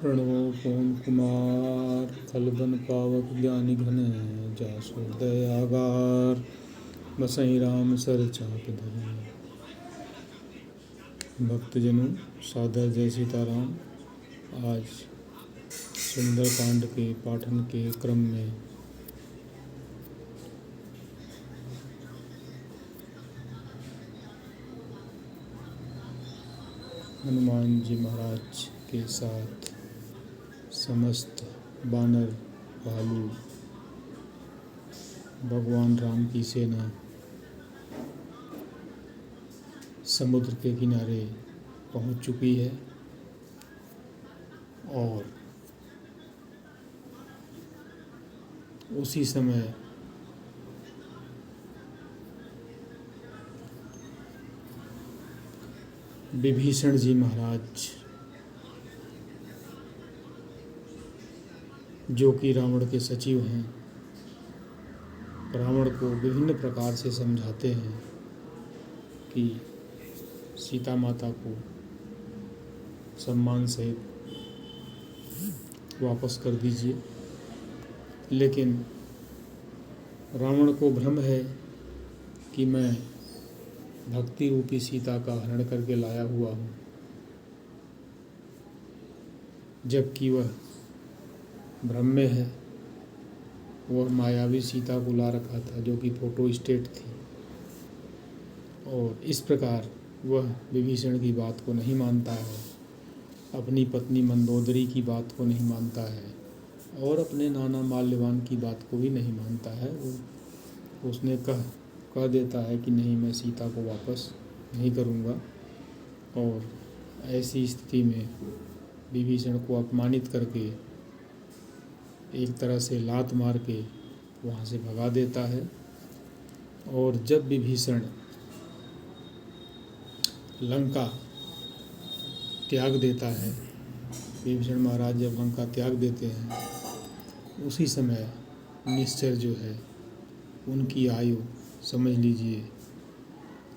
प्रणो पवन कुमार खलबन पावक ज्ञानी घन जासो दयागार बसई राम सर चाप धरे। भक्तजनों, सादर जय सीताराम। आज सुंदरकांड के पाठन के क्रम में हनुमान जी महाराज के साथ समस्त बानर भालू भगवान राम की सेना समुद्र के किनारे पहुंच चुकी है और उसी समय विभीषण जी महाराज, जो कि रावण के सचिव हैं, रावण को विभिन्न प्रकार से समझाते हैं कि सीता माता को सम्मान सहित वापस कर दीजिए। लेकिन रावण को भ्रम है कि मैं भक्ति रूपी सीता का हरण करके लाया हुआ हूँ, जबकि वह भ्रम में है। वह मायावी सीता को ला रखा था, जो कि फोटो स्टेट थी, और इस प्रकार वह विभीषण की बात को नहीं मानता है, अपनी पत्नी मंदोदरी की बात को नहीं मानता है और अपने नाना माल्यवान की बात को भी नहीं मानता है। उसने कह देता है कि नहीं, मैं सीता को वापस नहीं करूँगा। और ऐसी स्थिति में विभीषण को अपमानित करके एक तरह से लात मार के वहाँ से भगा देता है। और जब विभीषण लंका त्याग देता है, विभीषण महाराज जब लंका त्याग देते हैं, उसी समय निश्चर जो है उनकी आयु समझ लीजिए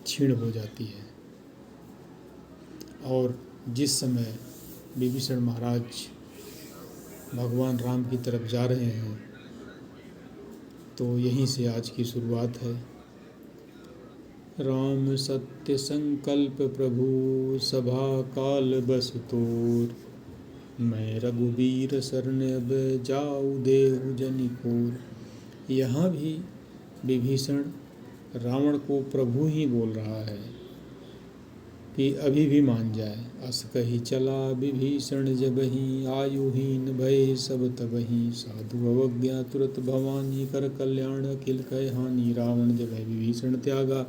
क्षीण हो जाती है। और जिस समय विभीषण महाराज भगवान राम की तरफ जा रहे हैं, तो यहीं से आज की शुरुआत है। राम सत्य संकल्प प्रभु सभा काल बस तोर, मैं रघुवीर शरण अब जाऊ देहु जनिकोर। यहाँ भी विभीषण रावण को प्रभु ही बोल रहा है कि अभी भी मान जाए। अस कही चला विभीषण जबहि, आयुहीन भय सब तबहि, साधु अवज्ञा तुरत भवानी, कर कल्याण अखिल कह हानि। रावण जब विभीषण त्यागा,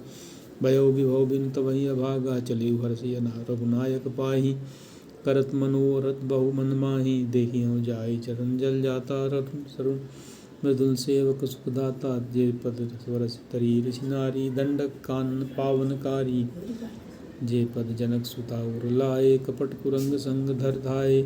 भयो विभव बिन तबहि अभागा, चले हर्षि रघुनायक पाहि, करत मनोरथ बहु मन माहि। देखियो जाय चरण जल जाता, सरुण मृदुल सेवक सुखदाता, जे पद स्वरस तरी ऋषि नारी, दंडक कानन पावनकारी, जे पद जनक सुता उर लाए, कपट कुरंग संग धर धाये।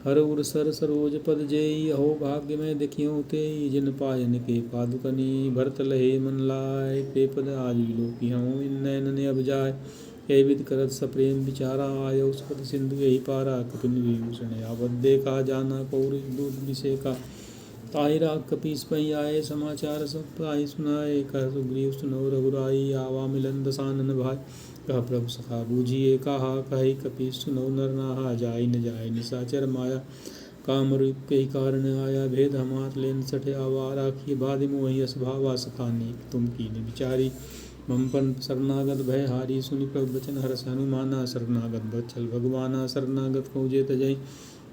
हर उर सर सरोज पद जेई, अहो भाग्य में देखियो तेई, जिन पायन के पादुकनी, भरत लहे मन लाए। ते पद आज विलोकी हूँ, इन नैन अब जाय, ये विद करत सप्रेम विचारा, आयो सुपद सिंधु यही पारा। कपिन विभूषण आवत देखा, जाना पौर दूध विषेका, ताहि राग कपीस पही आए, समाचार सब ताहि सुनाए। कह सुग्रीव सुनो रघुराई, आवा मिलन दसानन भाई, कह प्रभु सखा बूझिए कहा, कही कपीस सुनो नर नाहा। जाई न जाय निशाचर माया, काम रूप के कारण आया, भेद हमार लेन सठे आवा, राखी बादि मोहि अस भावा। सखानी तुम कीन विचारी, मम पंथ शरणागत भय हारी, सुनि प्रभु वचन हर्ष हनुमाना। शरणागत बच्चल भगवाना, शरणागत कहूँ जे तजय,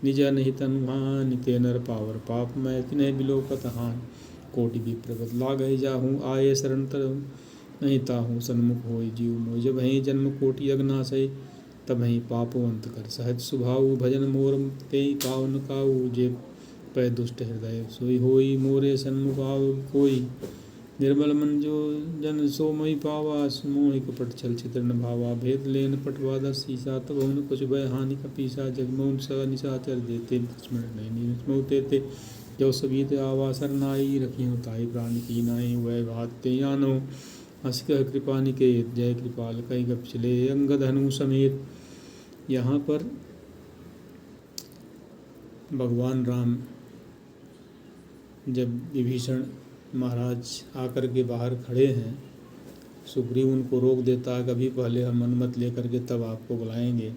निज निहित अनुहान। ते नर पावर पाप मैं, तिन्ह बिलोकत हान, कोटि विप्र बद लागहि जाहूँ, आये शरण तरहु नहीं ताहू। सन्मुख होय जीव मोय, जब ही जन्म कोटि अगनाशय, तब ही पापवंत कर सहज स्वभाव। भजन मोर तेहि पावन काऊ, जे पै दुष्ट हृदय सोई होई, मोरे सन्मुख आव कोई। निर्मल मन जो जन सो मोहि पावा, मोहि कपट छल चित्र न भावा। भेद लेन पटवा दस सीसा, तब हुन कुछ भय हानि कपीसा। जगमोहन स निशाचर देते, लक्ष्मण नहीं स्मृ तेते, जो सबीत आवा सरनाई। रखियो ताहि प्राण की नाई, वै भात ते आनो, हस कह कृपा निकेत। जय कृपाल कई गप चले, अंगद हनु समेत। यहाँ पर भगवान राम जब विभीषण महाराज आकर के बाहर खड़े हैं, सुग्रीव उनको रोक देता है, कभी पहले हम अनुमति लेकर के तब आपको बुलाएंगे।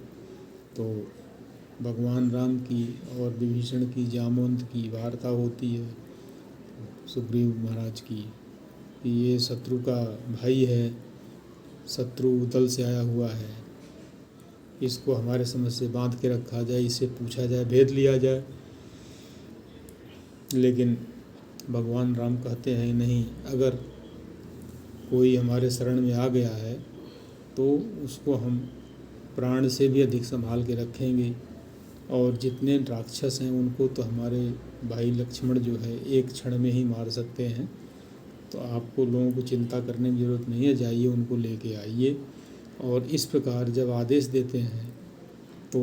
तो भगवान राम की और विभीषण की जामवंत की वार्ता होती है सुग्रीव महाराज की कि ये शत्रु का भाई है, शत्रु दल से आया हुआ है, इसको हमारे समझ से बांध के रखा जाए, इससे पूछा जाए, भेद लिया जाए। लेकिन भगवान राम कहते हैं नहीं, अगर कोई हमारे शरण में आ गया है तो उसको हम प्राण से भी अधिक संभाल के रखेंगे, और जितने राक्षस हैं उनको तो हमारे भाई लक्ष्मण जो है एक क्षण में ही मार सकते हैं। तो आपको लोगों को चिंता करने की ज़रूरत नहीं है, जाइए उनको लेके आइए। और इस प्रकार जब आदेश देते हैं तो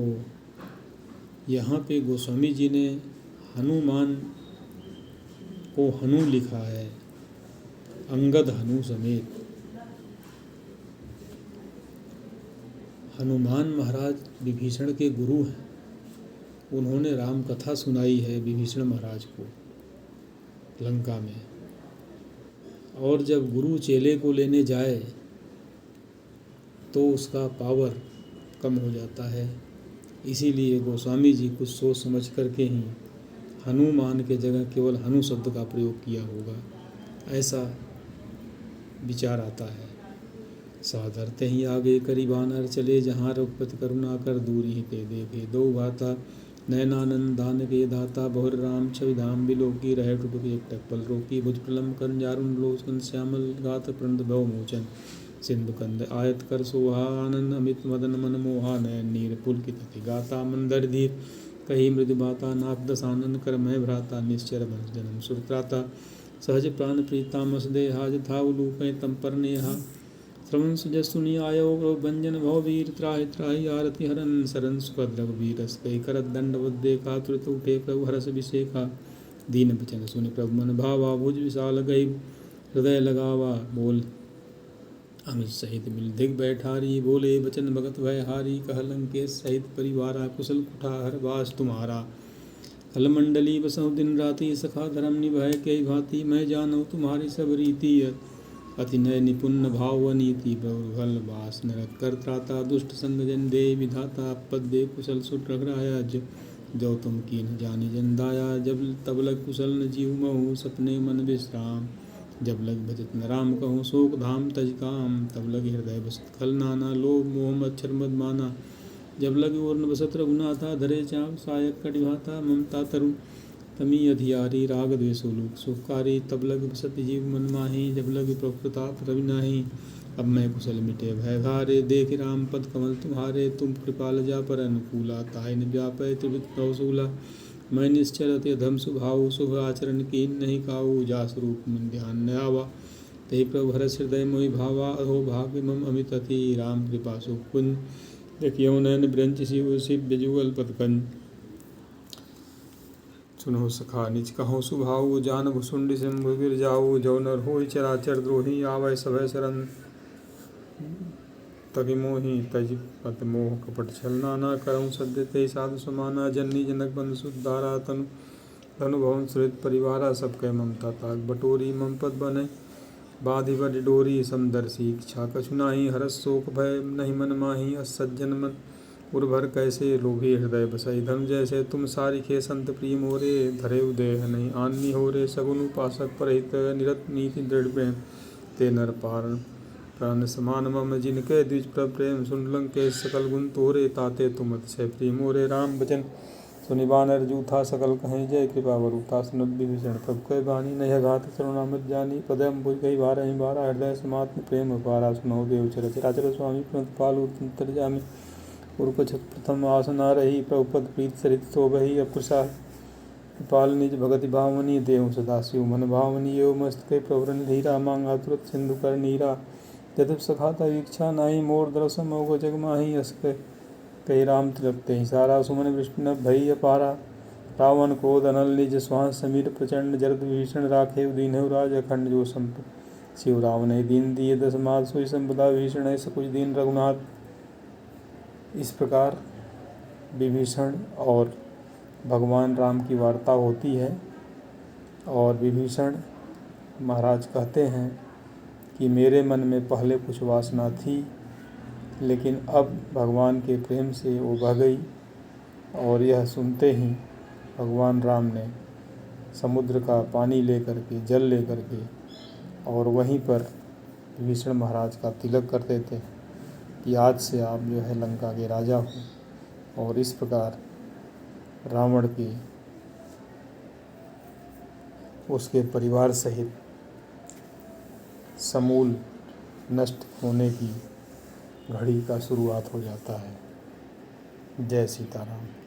यहाँ पे गोस्वामी जी ने हनुमान को हनु लिखा है, अंगद हनु समेत। हनुमान महाराज विभीषण के गुरु हैं, उन्होंने राम कथा सुनाई है विभीषण महाराज को लंका में। और जब गुरु चेले को लेने जाए तो उसका पावर कम हो जाता है, इसीलिए गोस्वामी जी कुछ सोच समझ करके ही हनुमान के जगह केवल हनु शब्द का प्रयोग किया होगा, ऐसा विचार आता है। साधरते ही आगे करी बानर चले, जहाँ रघुपति करुणा कर दूरी ही ते देखे। दो भाता नयनानंद दान के दाता, बहुर राम छवि धाम बिलोकी, रहे टुटुक एक टक पल रोकी। भुज प्रलम कर जारुण लोचन, श्यामल गात प्रणत भव मोचन। सिंधु कंद आयत कर सोहा, आनंद अमित मदन मन मोहा। नयन नीर पुलकित अति गाता, मंदर धीर कही मृदु बाता। नाक दसानन कर मैं भ्राता, निश्चर वंश जन्म सुरत्राता। सहज प्राण प्रीता मस देहा, जथा उलूपें तम पर नेहा। श्रवण सुजस सुनी आयो व्यंजन भव वीर, त्राहि त्राहि आरति हरन। सरन सुखद रघुवीरस कही करत दंडवत देखा। तुरत उठे प्रभु हरस अभिषेका, दीन बचन सुनि प्रभु मन भावा। भुज विशाल गई हृदय लगावा, बोल अमित सहित मिल दिग बैठारी। बोले बचन भगत भय हारी, कह लंकेश सहित परिवारा। कुशल कुठार वास तुम्हारा, हल मंडली बसहु दिन राति। सखा धर्म निभय कई भांति, मैं जानूँ तुम्हारी सब रीति। अति नय निपुण भाव नीति, बहुल वास नरक कर त्राता। दुष्ट संग जन दे विधाता, पद दे कुशल सुट रघराया। जो तुम कीन जानी जन दाया, जब तब लग कुशल न जीव महु। सपने मन विश्राम, जब लग भजत न राम कहूँ। शोक धाम तज काम, तब लग हृदय बसत खल नाना। लोभ मोह मच्छर मद माना, जब लग और न बसत रघुनाथा। धरे चाव सायक कटिभाता, ममता तरुण तमी अधियारी। राग द्वेषोलूक सुखकारी, तब लग बसत जीव मन माही। जब लग प्रभु प्रताप रवि नाही, अब मैं कुशल मिटे भय भारे। देख राम पद कमल तुम्हारे, तुम कृपाल जा पर अनुकूला। ताहि न व्यापय त्रिविध प्रभुशूला, मैं निश्चर अति अधम स्वभाव। शुभ आचरण की नहीं काऊ, जास रूप मन ध्यान न आवा। तहि प्रभु हरष हृदय मोहि भावा, अहो भाग्य मम अमित अति। राम कृपा सुख कुंज, देखियो नयन ब्रंच शिव शिव बिजुगल पदकंज। सुनो सखा निज कहो सुभाऊ, जान भुसुंड सिंह गिर जाऊ। जो नर होई चराचर द्रोही, आवै सभय शरण तगी मोही। तज पत मोह कपट छल नाना, करऊँ सद्य ते साधु समाना। जननी जनक बंधु सुधारा, तनु धनु भवन सुहृद परिवारा। सब कह ममता ताक बटोरी, मम पद बने बाधि बड़ डोरी। समदर्शी इच्छा कछु नाही, हरस शोक भय नहीं मन माही। असज्जन मन उर्भर कैसे, लोभी हृदय बसई। धन जैसे तुम सारिखे, संत प्रिय मोरे। धरे उदेह नहीं आन्नी हो रे, सगुन उपासक परहित। निरत नीति दृढ़ प्रेम, ते नर पार प्राण समान मम। जिनके द्विज प्रेम, सुन लंकेश सकल गुण तोरे। ताते तुम अतिशय प्रिय मोरे। राम बचन सुनि बानर जूथा, सकल कहें जय कृपा वरूथा। सुनत विभीषण प्रभु कह बानी, नहीं घात करुणामृत जानी। पदम भुज गई बारहि बारा, हृदय समात्म प्रेम पारा। सुनहु देव चराचर स्वामी, प्रंत पालु तंतर्जामी। उर्कछत प्रथम आसना रही, प्रभुपद प्रीत सरित शोभहि। अप्रसाद कृपाल निज भगति भावनी, देव सदाशिव मन भावनी। एव मस्तके प्रवरन धीरा, मांगा तुरत सिंधु कर नीरा। यद्यप सखाता वीक्षा नाही, मोर दरसम मोग जग माही। अस कही राम तिलक ते सारा, सुमन विष्णु भई अपारा। रावण क्रोध अनल निज श्वास समीर प्रचंड। जरद विभीषण राखे दीनहु राज अखंड। जो संप शिव रावण दीन दिए दस मात, सोई संपदा विभीषण सकुच दीन रघुनाथ। इस प्रकार विभीषण और भगवान राम की वार्ता होती है और विभीषण महाराज कहते हैं कि मेरे मन में पहले कुछ वासना थी, लेकिन अब भगवान के प्रेम से वो बह गई। और यह सुनते ही भगवान राम ने समुद्र का पानी लेकर के, जल लेकर के, और वहीं पर विभीषण महाराज का तिलक करते थे कि आज से आप जो है लंका के राजा हो। और इस प्रकार रावण के उसके परिवार सहित समूल नष्ट होने की घड़ी का शुरुआत हो जाता है। जय सीताराम।